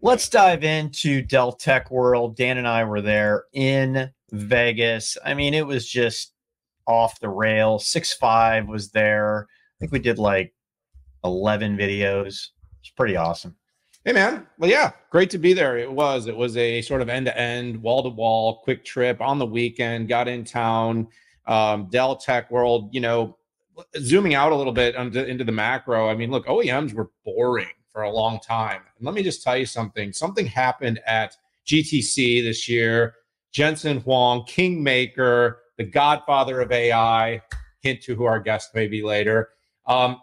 Let's dive into Dell Tech World. Dan and I were there in Vegas. I mean, it was just off the rail. 6.5 was there. I think we did like 11 videos. It's pretty awesome. Hey, man. Well, yeah, great to be there. It was a sort of end-to-end, wall-to-wall, quick trip on the weekend, got in town, Dell Tech World, zooming out a little bit into the macro. I mean, look, OEMs were boring for a long time. And let me just tell you something. Something happened at GTC this year. Jensen Huang, kingmaker, the godfather of AI, hint to who our guest may be later,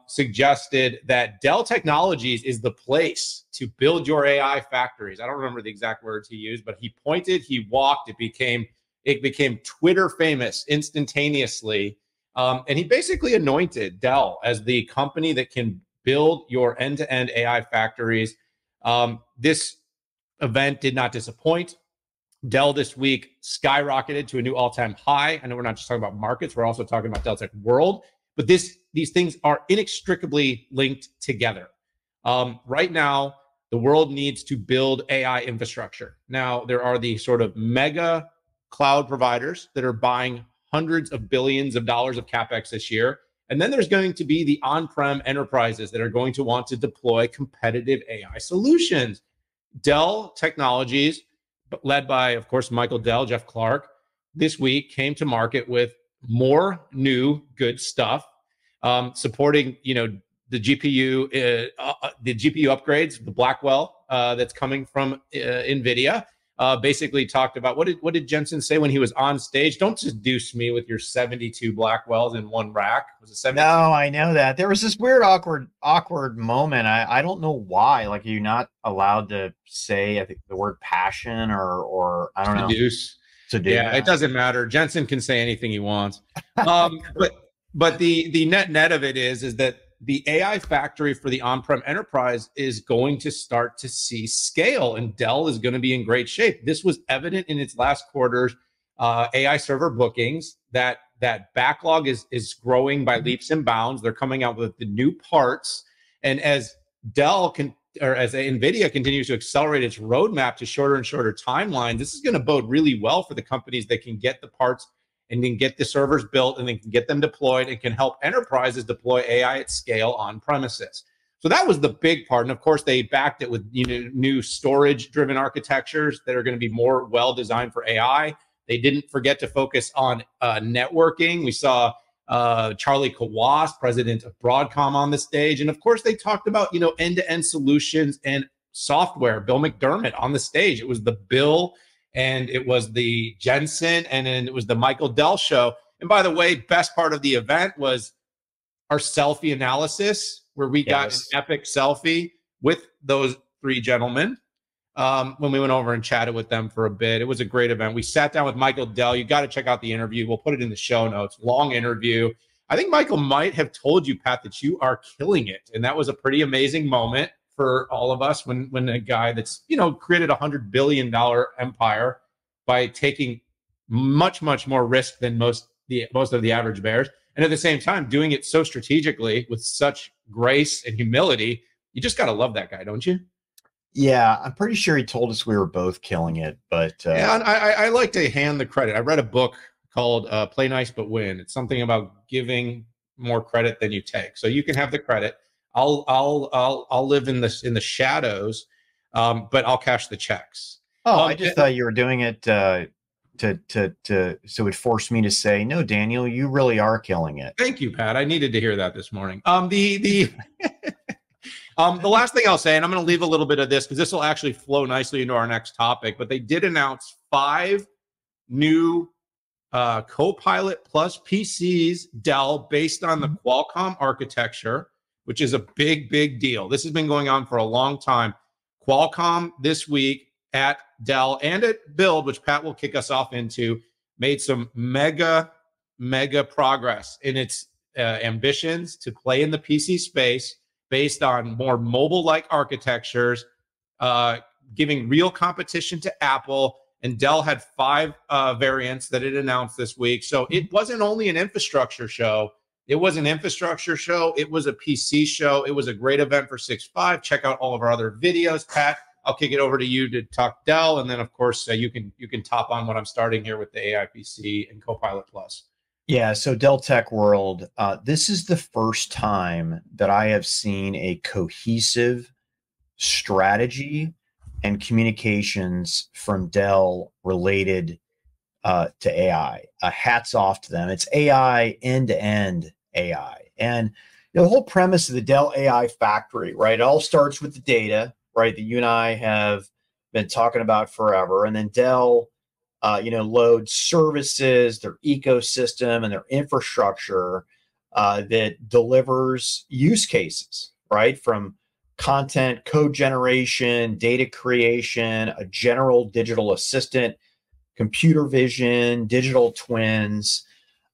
suggested that Dell Technologies is the place to build your AI factories. I don't remember the exact words he used, but he pointed, he walked, it became Twitter famous instantaneously. And he basically anointed Dell as the company that can build your end-to-end AI factories. This event did not disappoint. Dell this week skyrocketed to a new all-time high. I know we're not just talking about markets, we're also talking about Dell Tech World, but these things are inextricably linked together. Right now, the world needs to build AI infrastructure. Now, there are the sort of mega cloud providers that are buying hundreds of billions of dollars of CapEx this year. And then there's going to be the on-prem enterprises that are going to want to deploy competitive AI solutions. Dell Technologies, led by, of course, Michael Dell, Jeff Clark, this week came to market with more new good stuff, supporting, the GPU upgrades, the Blackwell that's coming from NVIDIA. Basically talked about what did Jensen say when he was on stage? Don't seduce me with your 72 Blackwells in one rack. Was it 72? No, I know that. There was this weird, awkward moment. I don't know why. Like, you're not allowed to say, I think, the word passion or I don't know. Seduce. Yeah, it doesn't matter. Jensen can say anything he wants. But the net of it is that the AI factory for the on-prem enterprise is going to start to see scale, and Dell is going to be in great shape. This was evident in its last quarter's AI server bookings, that backlog is growing by leaps and bounds. They're coming out with the new parts. And as as NVIDIA continues to accelerate its roadmap to shorter and shorter timelines, this is going to bode really well for the companies that can get the parts and then get the servers built and then can get them deployed and can help enterprises deploy AI at scale on premises. So that was the big part. And of course, they backed it with new storage-driven architectures that are going to be more well-designed for AI. They didn't forget to focus on networking. We saw Charlie Kawwas, president of Broadcom, on the stage. And of course, they talked about, end-to-end solutions and software. Bill McDermott on the stage. It was the Bill and it was the Jensen, and then it was the Michael Dell show. And by the way, best part of the event was our selfie analysis, where we got an epic selfie with those three gentlemen when we went over and chatted with them for a bit. It was a great event. We sat down with Michael Dell. You got to check out the interview. We'll put it in the show notes. Long interview. I think Michael might have told you, Pat, that you are killing it. And that was a pretty amazing moment for all of us when a guy that's, created $100 billion empire by taking much more risk than most of the average bears, and at the same time doing it so strategically with such grace and humility. You just got to love that guy, don't you? Yeah, I'm pretty sure he told us we were both killing it, but yeah, and I like to hand the credit. I read a book called Play Nice But Win. It's something about giving more credit than you take, so you can have the credit. I'll live in the shadows, but I'll cash the checks. Oh, I just thought you were doing it so it forced me to say, no, Daniel, you really are killing it. Thank you, Pat. I needed to hear that this morning. The last thing I'll say, and I'm going to leave a little bit of this because this will actually flow nicely into our next topic, but they did announce 5 new Copilot Plus PCs, Dell, based on the Qualcomm architecture, which is a big deal. This has been going on for a long time. Qualcomm this week at Dell and at Build, which Pat will kick us off into, made some mega progress in its ambitions to play in the PC space based on more mobile-like architectures, giving real competition to Apple. And Dell had 5 variants that it announced this week. So it wasn't only an infrastructure show. It was an infrastructure show. It was a PC show. It was a great event for 6.5. Check out all of our other videos. Pat, I'll kick it over to you to talk Dell, and then of course you can top on what I'm starting here with the AI PC and Copilot Plus. Yeah, so Dell Tech World, this is the first time that I have seen a cohesive strategy and communications from Dell related to AI. Hats off to them. It's AI, end-to-end AI. And the whole premise of the Dell AI Factory, right? It all starts with the data, right, that you and I have been talking about forever. And then Dell load services, their ecosystem, and their infrastructure that delivers use cases, right? From content, code generation, data creation, a general digital assistant, computer vision, digital twins.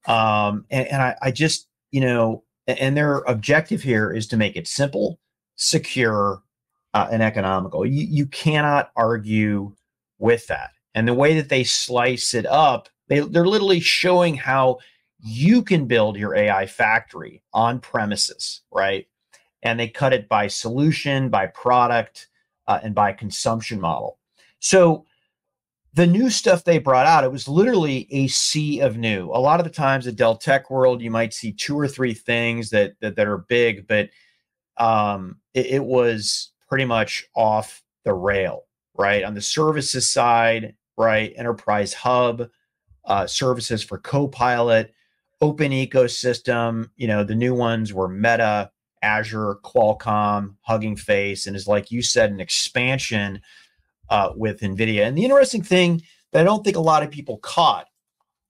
I just, and their objective here is to make it simple, secure, and economical. You cannot argue with that. And the way that they slice it up, they're literally showing how you can build your AI factory on premises, right? And they cut it by solution, by product, and by consumption model. So the new stuff they brought out, it was literally a sea of new. A lot of the times at Dell Tech World, you might see 2 or 3 things that are big, but it was pretty much off the rail, right? On the services side, right? Enterprise Hub, services for Copilot, open ecosystem. The new ones were Meta, Azure, Qualcomm, Hugging Face, and is, like you said, an expansion with NVIDIA. And the interesting thing that I don't think a lot of people caught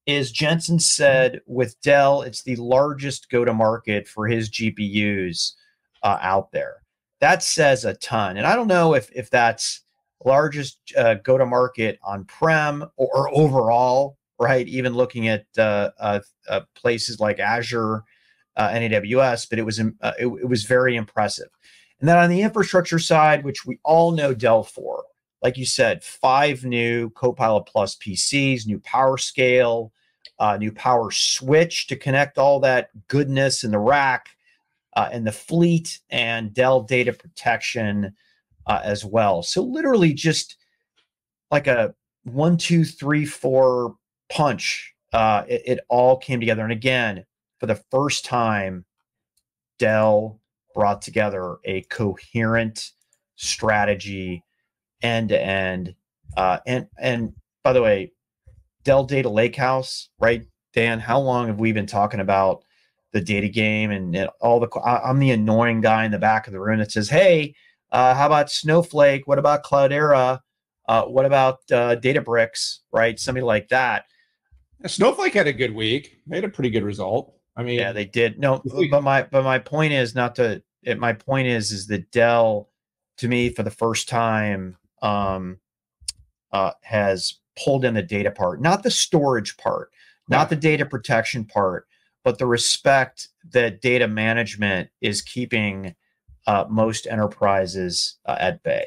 is Jensen said with Dell, it's the largest go-to-market for his GPUs out there. That says a ton. And I don't know if that's largest go-to-market on-prem or overall, right? Even looking at places like Azure and AWS, but it was very impressive. And then on the infrastructure side, which we all know Dell for, like you said, 5 new Copilot Plus PCs, new power scale, new power switch to connect all that goodness in the rack and the fleet, and Dell data protection as well. So literally just like a 1, 2, 3, 4 punch. It all came together. And again, for the first time, Dell brought together a coherent strategy end to end. And by the way, Dell Data Lakehouse, right, Dan? How long have we been talking about the data game and all the? I'm the annoying guy in the back of the room that says, "Hey, how about Snowflake? What about Cloudera? What about Databricks? Right? Somebody like that." Snowflake had a good week. They had a pretty good result. I mean, yeah, they did. No, but my point is not to. My point is that Dell, to me, for the first time, has pulled in the data part, not the storage part, not the data protection part, but the respect that data management is keeping most enterprises at bay.